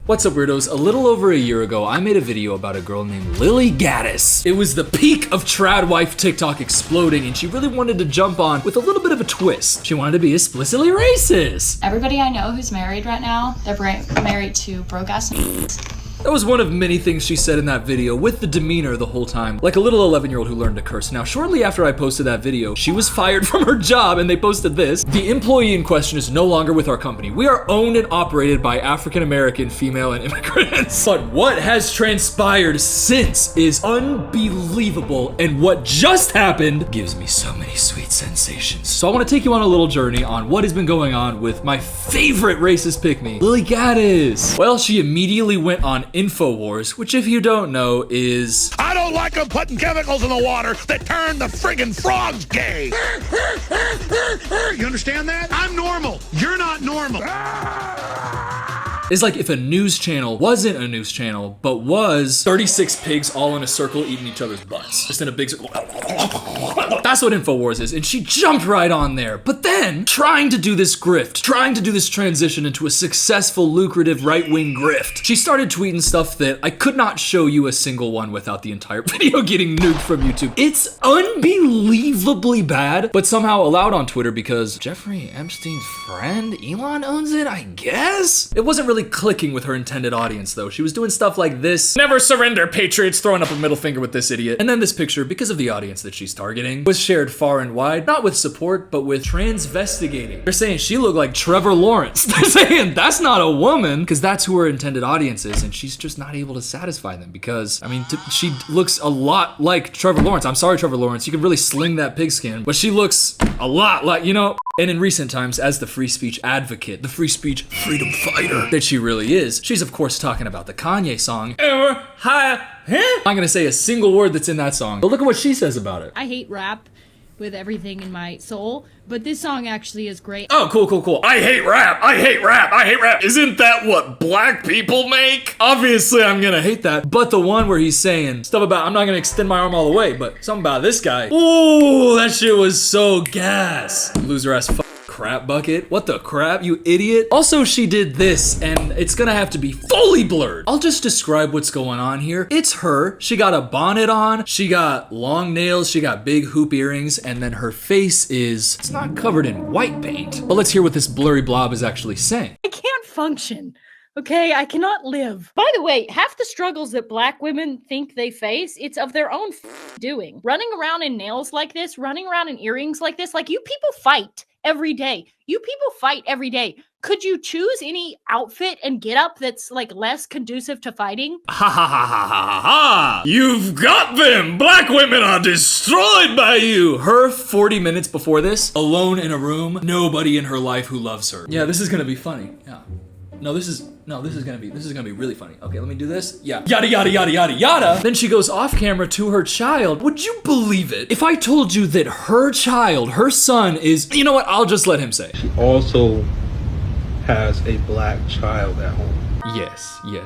What's up, weirdos? A little over a year ago, I made a video about a girl named Lily Gatis. It was the peak of trad wife TikTok exploding, and she really wanted to jump on with a little bit of a twist. She wanted to be explicitly racist. Everybody I know who's married right now, they're married to broke-ass That was one of many things she said in that video, with the demeanor the whole time, like a little 11-year-old who learned to curse. Now, shortly after I posted that video, she was fired from her job, and they posted this. The employee in question is no longer with our company. We are owned and operated by African-American, female, and immigrants. But what has transpired since is unbelievable, and what just happened gives me so many sweet sensations. So I want to take you on a little journey on what has been going on with my favorite racist pick-me, Lily Gatis. Well, she immediately went on InfoWars, which if you don't know is... I don't like them putting chemicals in the water that turn the friggin' frogs gay. You understand that? I'm normal. You're not normal. It's like if a news channel wasn't a news channel, but was 36 pigs all in a circle eating each other's butts. Just in a big circle. That's what InfoWars is, and she jumped right on there. But then, trying to do this grift, trying to do this transition into a successful, lucrative right-wing grift, she started tweeting stuff that I could not show you a single one without the entire video getting nuked from YouTube. It's unbelievably bad, but somehow allowed on Twitter because Jeffrey Epstein's friend, Elon, owns it, I guess? It wasn't really clicking with her intended audience though. She was doing stuff like this. Never surrender, patriots, throwing up a middle finger with this idiot. And then this picture, because of the audience that she's targeting, was shared far and wide, not with support, but with transvestigating. They're saying she looked like Trevor Lawrence. They're saying that's not a woman, because that's who her intended audience is, and she's just not able to satisfy them because, I mean, she looks a lot like Trevor Lawrence. I'm sorry, Trevor Lawrence, you can really sling that pigskin, but she looks a lot like, you know. And in recent times, as the free speech advocate, the free speech freedom fighter that she really is, she's of course talking about the Kanye song. I'm gonna say a single word that's in that song, but look at what she says about it. I hate rap with everything in my soul, but this song actually is great. Oh, cool. I hate rap. Isn't that what black people make? Obviously, I'm gonna hate that. But the one where he's saying stuff about, I'm not gonna extend my arm all the way, but something about this guy. Ooh, that shit was so gas. Loser ass crap bucket. What the crap, you idiot? Also, she did this, and it's gonna have to be fully blurred. I'll just describe what's going on here. It's her. She got a bonnet on, she got long nails, she got big hoop earrings, and then her face it's not covered in white paint. But let's hear what this blurry blob is actually saying. I can't function. Okay, I cannot live. By the way, half the struggles that black women think they face, it's of their own doing. Running around in nails like this, running around in earrings like this, like you people fight every day. You people fight every day. Could you choose any outfit and get up that's like less conducive to fighting? Ha. You've got them. Black women are destroyed by you. Her 40 minutes before this, alone in a room, nobody in her life who loves her. Yeah, this is gonna be funny. Yeah. This is gonna be really funny. Okay, let me do this. Yeah. Yada. Then she goes off camera to her child. Would you believe it if I told you that her child, her son is, you know what? I'll just let him say. She also has a black child at home. Yes.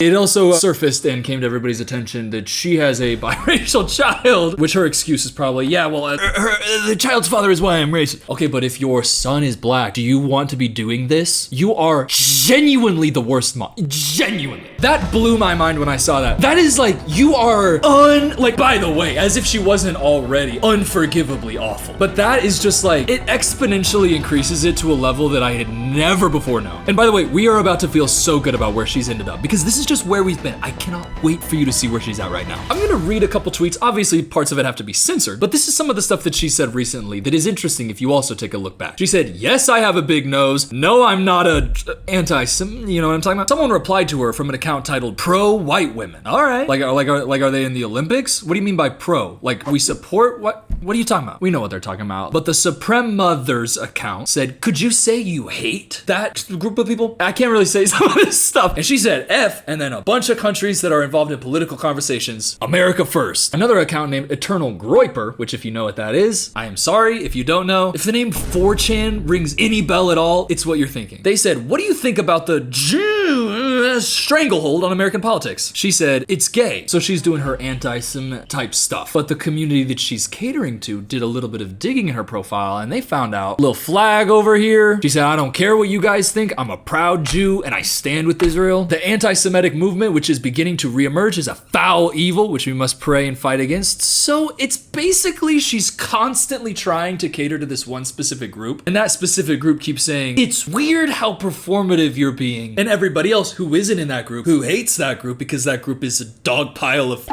It also surfaced and came to everybody's attention that she has a biracial child, which her excuse is probably, the child's father is why I'm racist. Okay, but if your son is black, do you want to be doing this? You are genuinely the worst mom. Genuinely. That blew my mind when I saw that. That is like, you are by the way, as if she wasn't already unforgivably awful. But that is just like, it exponentially increases it to a level that I had never before known. And by the way, we are about to feel so good about where she's ended up, because this is just where we've been. I cannot wait for you to see where she's at right now. I'm gonna read a couple tweets. Obviously, parts of it have to be censored, but this is some of the stuff that she said recently that is interesting if you also take a look back. She said, yes, I have a big nose. No, I'm not a anti-Sem, you know what I'm talking about? Someone replied to her from an account titled pro-white women. All right. Are they in the Olympics? What do you mean by pro? Like, we support what? What are you talking about? We know what they're talking about. But the Supreme Mother's account said, could you say you hate that group of people? I can't really say some of this stuff. And she said F, and then a bunch of countries that are involved in political conversations. America first. Another account named Eternal Groiper, which if you know what that is, I am sorry if you don't know. If the name 4chan rings any bell at all, it's what you're thinking. They said, what do you think about the stranglehold on American politics? She said, it's gay. So she's doing her anti-Sem type stuff. But the community that she's catering to did a little bit of digging in her profile, and they found out, little flag over here. She said, I don't care what you guys think. I'm a proud Jew, and I stand with Israel. Israel. The anti-Semitic movement, which is beginning to reemerge, is a foul evil, which we must pray and fight against. So it's basically she's constantly trying to cater to this one specific group. And that specific group keeps saying, it's weird how performative you're being. And everybody else who isn't in that group, who hates that group because that group is a dog pile of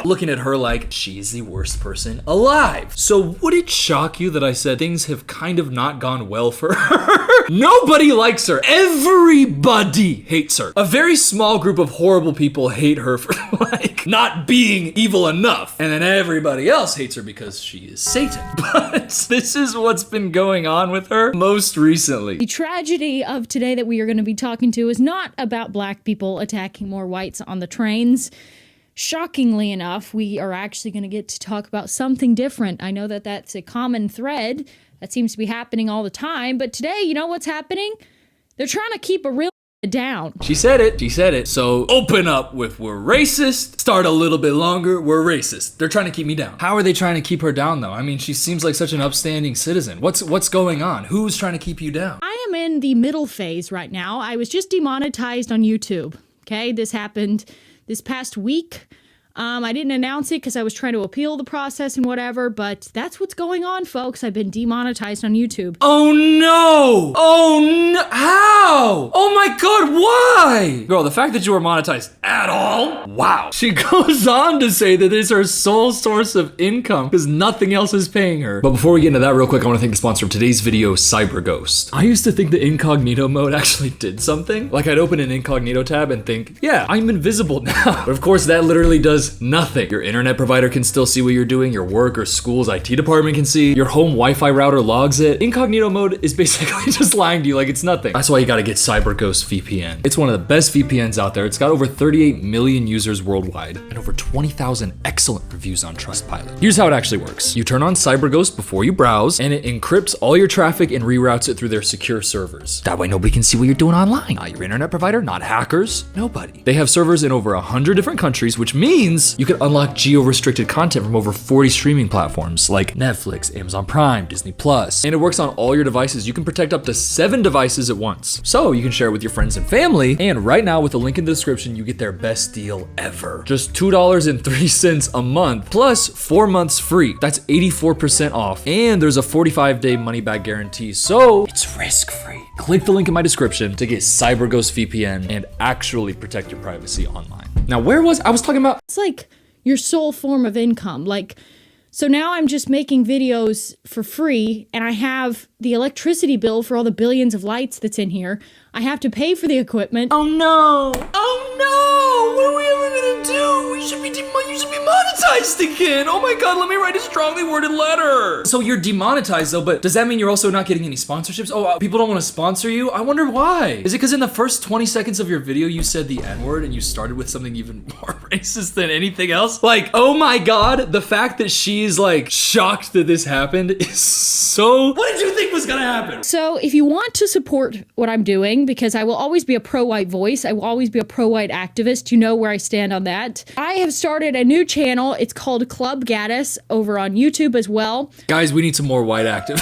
looking at her like she's the worst person alive. So would it shock you that I said things have kind of not gone well for her? Nobody likes her. Everybody hates her. A very small group of horrible people hate her for like not being evil enough. And then everybody else hates her because she is Satan. But this is what's been going on with her most recently. The tragedy of today that we are going to be talking to is not about black people attacking more whites on the trains. Shockingly enough, we are actually going to get to talk about something different. I know that that's a common thread that seems to be happening all the time, but today, you know what's happening? They're trying to keep a real down. She said it. She said it. So open up with we're racist. Start a little bit longer. We're racist. They're trying to keep me down. How are they trying to keep her down though? I mean, she seems like such an upstanding citizen. What's going on? Who's trying to keep you down? I am in the middle phase right now. I was just demonetized on YouTube. Okay, this happened this past week. I didn't announce it because I was trying to appeal the process and whatever, but that's what's going on, folks. I've been demonetized on YouTube. Oh no! Oh no! How? Oh my god, why? Girl, the fact that you were monetized at all? Wow. She goes on to say that it's her sole source of income because nothing else is paying her. But before we get into that real quick, I want to thank the sponsor of today's video, CyberGhost. I used to think the incognito mode actually did something. Like I'd open an incognito tab and think, yeah, I'm invisible now. But of course that literally does nothing. Your internet provider can still see what you're doing, your work or school's IT department can see, your home Wi-Fi router logs it. Incognito mode is basically just lying to you like it's nothing. That's why you gotta get CyberGhost VPN. It's one of the best VPNs out there. It's got over 38 million users worldwide and over 20,000 excellent reviews on Trustpilot. Here's how it actually works. You turn on CyberGhost before you browse and it encrypts all your traffic and reroutes it through their secure servers. That way nobody can see what you're doing online. Not your internet provider, not hackers, nobody. They have servers in over 100 different countries, which means you can unlock geo-restricted content from over 40 streaming platforms like Netflix, Amazon Prime, Disney Plus, and it works on all your devices. You can protect up to 7 devices at once. So you can share it with your friends and family, and right now with the link in the description, you get their best deal ever. Just $2.03 a month, plus 4 months free. That's 84% off, and there's a 45-day money-back guarantee, so it's risk-free. Click the link in my description to get CyberGhost VPN and actually protect your privacy online. Now, where was I was talking about? It's like your sole form of income. Like, so now I'm just making videos for free and I have the electricity bill for all the billions of lights that's in here. I have to pay for the equipment. Oh no! Oh no! What are we ever gonna do? You should be monetized again! Oh my god, let me write a strongly worded letter! So you're demonetized though, but does that mean you're also not getting any sponsorships? Oh, people don't want to sponsor you? I wonder why. Is it because in the first 20 seconds of your video you said the N-word and you started with something even more racist than anything else? Like, oh my god, the fact that she's like shocked that this happened is so... What did you think was gonna happen? So if you want to support what I'm doing, because I will always be a pro-white voice, I will always be a pro-white activist, you know where I stand on that. I have started a new channel. It's called Club Gatis over on YouTube as well. Guys, we need some more white activists.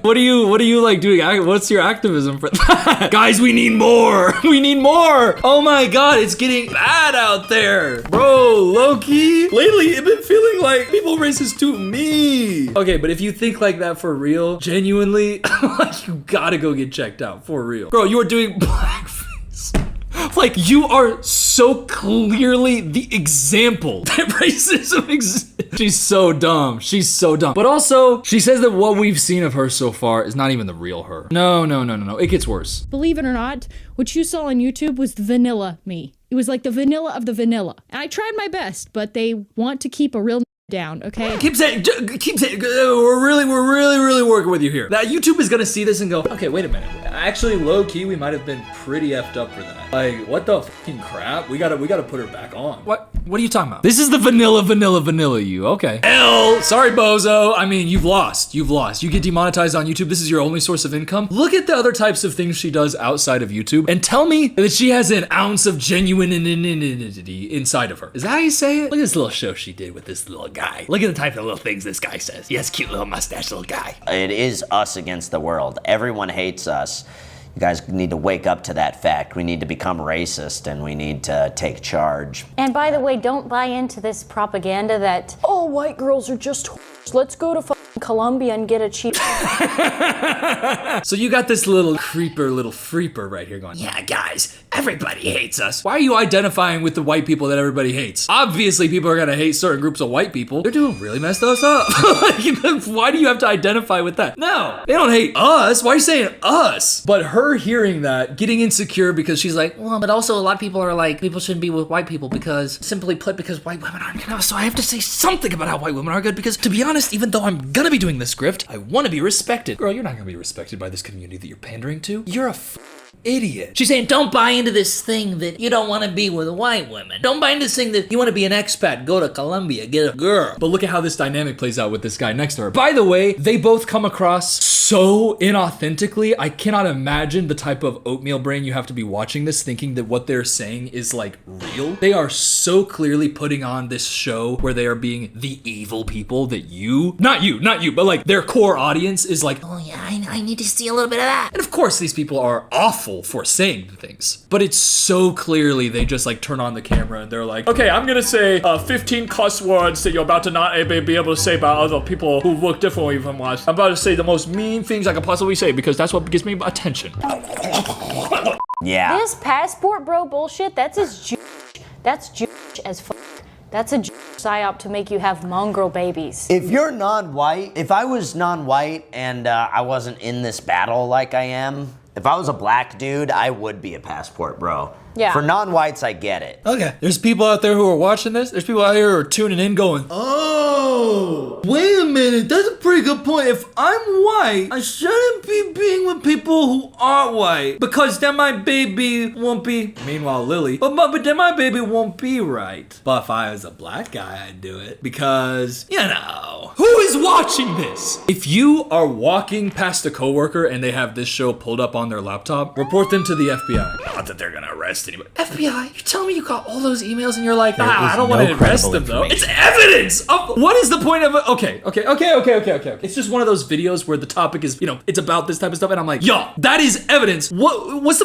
What are you like doing? What's your activism for that? Guys, we need more. We need more. Oh my god, it's getting bad out there. Bro, low-key. Lately, I've been feeling like people racist to me. Okay, but if you think like that for real, genuinely, like you gotta go get checked out for real. Bro, you are doing blackface. Like, you are so clearly the example that racism exists. She's so dumb. She's so dumb. But also, she says that what we've seen of her so far is not even the real her. No. It gets worse. Believe it or not, what you saw on YouTube was the vanilla me. It was like the vanilla of the vanilla. And I tried my best, but they want to keep a real down, okay? Keep saying, we're really working with you here. Now, YouTube is gonna see this and go, okay, wait a minute. Actually, low-key, we might have been pretty effed up for that. Like, what the fucking crap? We gotta put her back on. What are you talking about? This is the vanilla you, okay. Sorry, bozo. I mean, you've lost. You get demonetized on YouTube. This is your only source of income. Look at the other types of things she does outside of YouTube and tell me that she has an ounce of genuine anonymity inside of her. Is that how you say it? Look at this little show she did with this little guy. Look at the type of little things this guy says. Yes, cute little mustache little guy. It is us against the world. Everyone hates us. You guys need to wake up to that fact. We need to become racist and we need to take charge. And by the way, don't buy into this propaganda that all white girls are just whores. Let's go to Colombia and get a cheap. So you got this little freeper right here going, yeah, guys, everybody hates us. Why are you identifying with the white people that everybody hates? Obviously, people are gonna hate certain groups of white people. They're doing really messed us up. Why do you have to identify with that? No, they don't hate us. Why are you saying us? But her hearing that, getting insecure because she's like, well, but also a lot of people are like, people shouldn't be with white people because, simply put, because white women aren't good. So I have to say something about how white women are good because, to be honest, even though I'm gonna be doing this grift, I want to be respected. Girl, you're not gonna be respected by this community that you're pandering to. You're a idiot. She's saying, don't buy into this thing that you don't want to be with white women. Don't buy into this thing that you want to be an expat, go to Colombia, get a girl. But look at how this dynamic plays out with this guy next to her. By the way, they both come across so inauthentically. I cannot imagine the type of oatmeal brain you have to be watching this thinking that what they're saying is like real. They are so clearly putting on this show where they are being the evil people that not you, but like their core audience is like, oh yeah, I need to see a little bit of that. And of course these people are awful for saying things, but it's so clearly they just like turn on the camera and they're like, okay, I'm gonna say 15 cuss words that you're about to not be able to say about other people who look differently from us. I'm about to say the most mean things I can possibly say because that's what gives me attention. Yeah. This passport bro bullshit, that's Jewish as fuck. That's a psyop to make you have mongrel babies. If you're non-white, if I was non-white and I wasn't in this battle like I am, if I was a black dude, I would be a passport bro. Yeah. For non-whites, I get it. Okay, there's people out there who are watching this. There's people out here who are tuning in going, oh, wait a minute, that's a pretty good point. If I'm white, I shouldn't be being with people who aren't white because then my baby won't be, meanwhile Lily, but then my baby won't be right. But if I was a black guy, I'd do it because, you know, who is watching this? If you are walking past a coworker and they have this show pulled up on their laptop, report them to the FBI. Not that they're gonna arrest anybody. FBI, you tell me you got all those emails and you're like, I don't want to arrest them though. It's evidence of, what is the point of it? Okay. It's just one of those videos where the topic is, you know, it's about this type of stuff and I'm like, yo, that is evidence. What's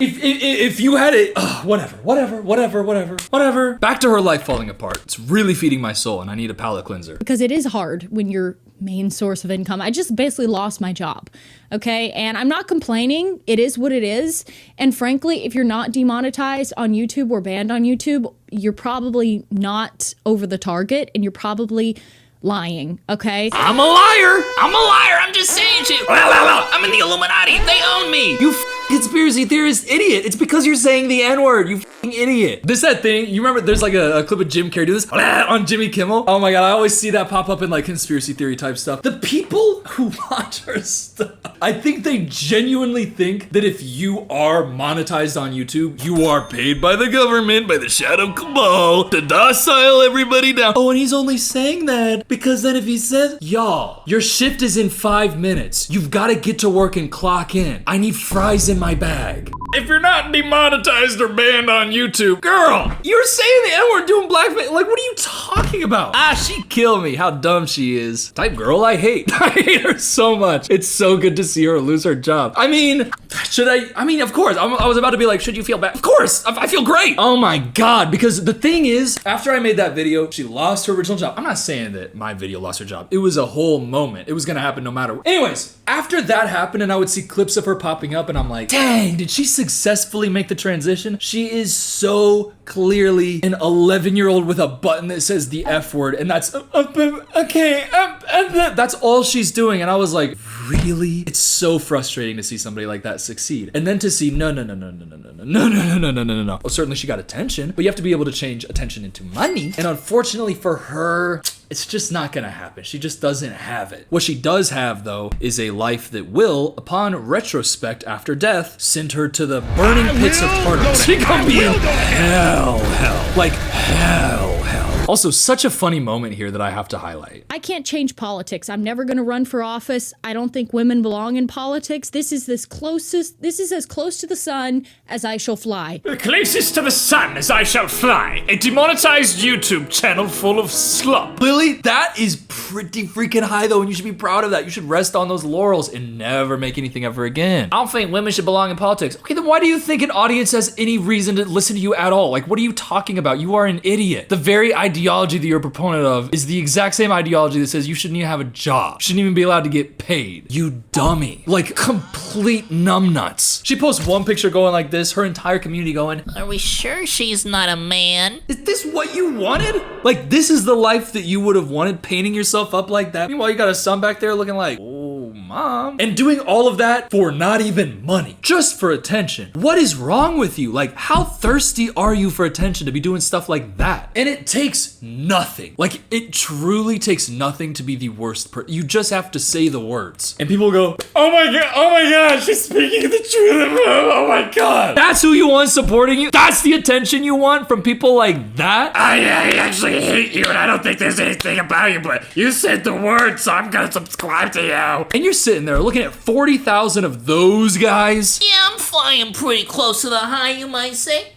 if you had it, whatever. Back to her life falling apart. It's really feeding my soul and I need a palate cleanser. Because it is hard when your main source of income. I just basically lost my job. Okay. And I'm not complaining. It is what it is. And frankly, if you're not demonetized on YouTube or banned on YouTube, you're probably not over the target and you're probably lying. Okay. I'm a liar. I'm just saying shit. I'm in the Illuminati. They own me. You conspiracy theorist idiot. It's because you're saying the N-word, you f***ing idiot. That thing, you remember there's like a clip of Jim Carrey do this on Jimmy Kimmel? Oh my god, I always see that pop up in like conspiracy theory type stuff. The people who watch her stuff, I think they genuinely think that if you are monetized on YouTube, you are paid by the government, by the shadow cabal, to docile everybody down. Oh, and he's only saying that because then if he says, y'all, your shift is in 5 minutes. You've got to get to work and clock in. I need fries in my bag. If you're not demonetized or banned on YouTube, girl, you're saying the N-word doing blackface. Like, what are you talking about? She killed me. How dumb she is. Type girl I hate. I hate her so much. It's so good to see her lose her job. I mean, of course. I was about to be like, should you feel bad? Of course. I feel great. Oh my God. Because the thing is, after I made that video, she lost her original job. I'm not saying that my video lost her job. It was a whole moment. It was going to happen no matter what. Anyways, after that happened and I would see clips of her popping up and I'm like, dang, did she successfully make the transition? She is so clearly an 11-year-old with a button that says the F word and that's that's all she's doing. And I was like, really? It's so frustrating to see somebody like that succeed. And then to see, no. Well, certainly she got attention, but you have to be able to change attention into money. And unfortunately for her, it's just not gonna happen. She just doesn't have it. What she does have, though, is a life that will, upon retrospect after death, send her to the burning pits of Tartarus. She gonna be in hell. Like hell. Also, such a funny moment here that I have to highlight. I can't change politics. I'm never going to run for office. I don't think women belong in politics. This is as close to the sun as I shall fly. Closest to the sun as I shall fly. A demonetized YouTube channel full of slop. Lily, that is pretty freaking high though, and you should be proud of that. You should rest on those laurels and never make anything ever again. I don't think women should belong in politics. Okay, then why do you think an audience has any reason to listen to you at all? Like, what are you talking about? You are an idiot. The very ideology that you're a proponent of is the exact same ideology that says you shouldn't even have a job. Shouldn't even be allowed to get paid. You dummy. Like, complete numbnuts. She posts one picture going like this, her entire community going, Are we sure she's not a man? is this what you wanted? Like, this is the life that you would have wanted, painting yourself up like that? Meanwhile, you got a son back there looking like, oh, mom. And doing all of that for not even money, just for attention. What is wrong with you? Like, how thirsty are you for attention to be doing stuff like that? And it takes nothing. Like, it truly takes nothing to be the worst person. You just have to say the words. And people go, oh my god, she's speaking the truth. Oh my god. That's who you want supporting you? That's the attention you want from people like that? I actually hate you and I don't think there's anything about you, but you said the word, so I'm gonna subscribe to you. And you're sitting there looking at 40,000 of those guys. Yeah, I'm flying pretty close to the high, you might say.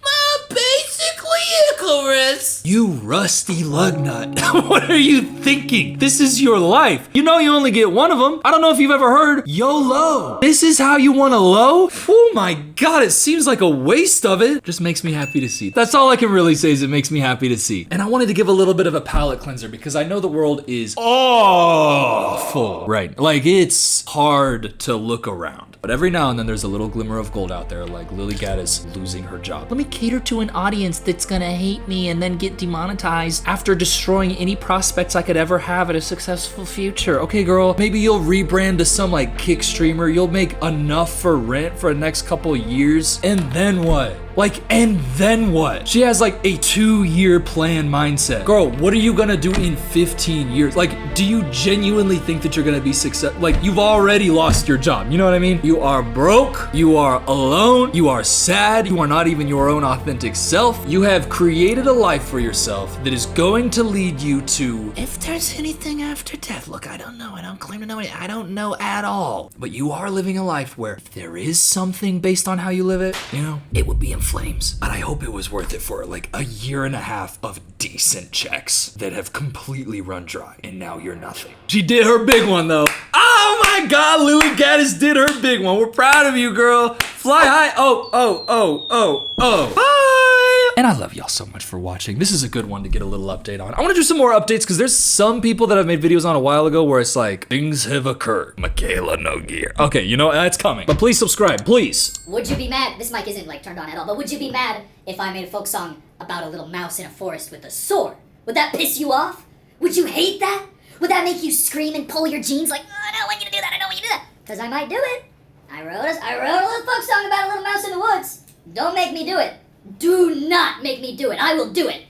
Basically Icarus. You rusty lug nut. What are you thinking? This is your life. You know you only get one of them. I don't know if you've ever heard YOLO. This is how you want to low? Oh my god, it seems like a waste of it. Just makes me happy to see. That's all I can really say is it makes me happy to see. And I wanted to give a little bit of a palate cleanser because I know the world is awful. Right. Like, it's hard to look around. But every now and then there's a little glimmer of gold out there, like Lily Gatis losing her job. Let me cater to an audience that's gonna hate me and then get demonetized after destroying any prospects I could ever have at a successful future. Okay, girl, maybe you'll rebrand to some like kick streamer. You'll make enough for rent for the next couple years. And then what? And then what? She has like a 2-year plan mindset. Girl, what are you gonna do in 15 years? Like, do you genuinely think that you're gonna be successful? Like, you've already lost your job. You know what I mean? You are broke. You are alone. You are sad. You are not even your own authentic self. You have created a life for yourself that is going to lead you to, if there's anything after death, look, I don't know. I don't claim to know anything. I don't know at all. But you are living a life where if there is something based on how you live it, you know, it would be in flames. But I hope it was worth it for like a year and a half of decent checks that have completely run dry. And now you're nothing. She did her big one though. Oh my god, Lily Gatis did her big one. We're proud of you, girl. Fly high. Bye. And I love y'all so much for watching. This is a good one to get a little update on. I want to do some more updates because there's some people that I've made videos on a while ago where it's like, things have occurred. Michaela no gear. Okay, you know, that's coming. But please subscribe, please. Would you be mad? This mic isn't like turned on at all, but would you be mad if I made a folk song about a little mouse in a forest with a sword? Would that piss you off? Would you hate that? Would that make you scream and pull your jeans like, oh, I don't want you to do that, I don't want you to do that? Because I might do it. I wrote a little folk song about a little mouse in the woods. Don't make me do it. Do not make me do it. I will do it.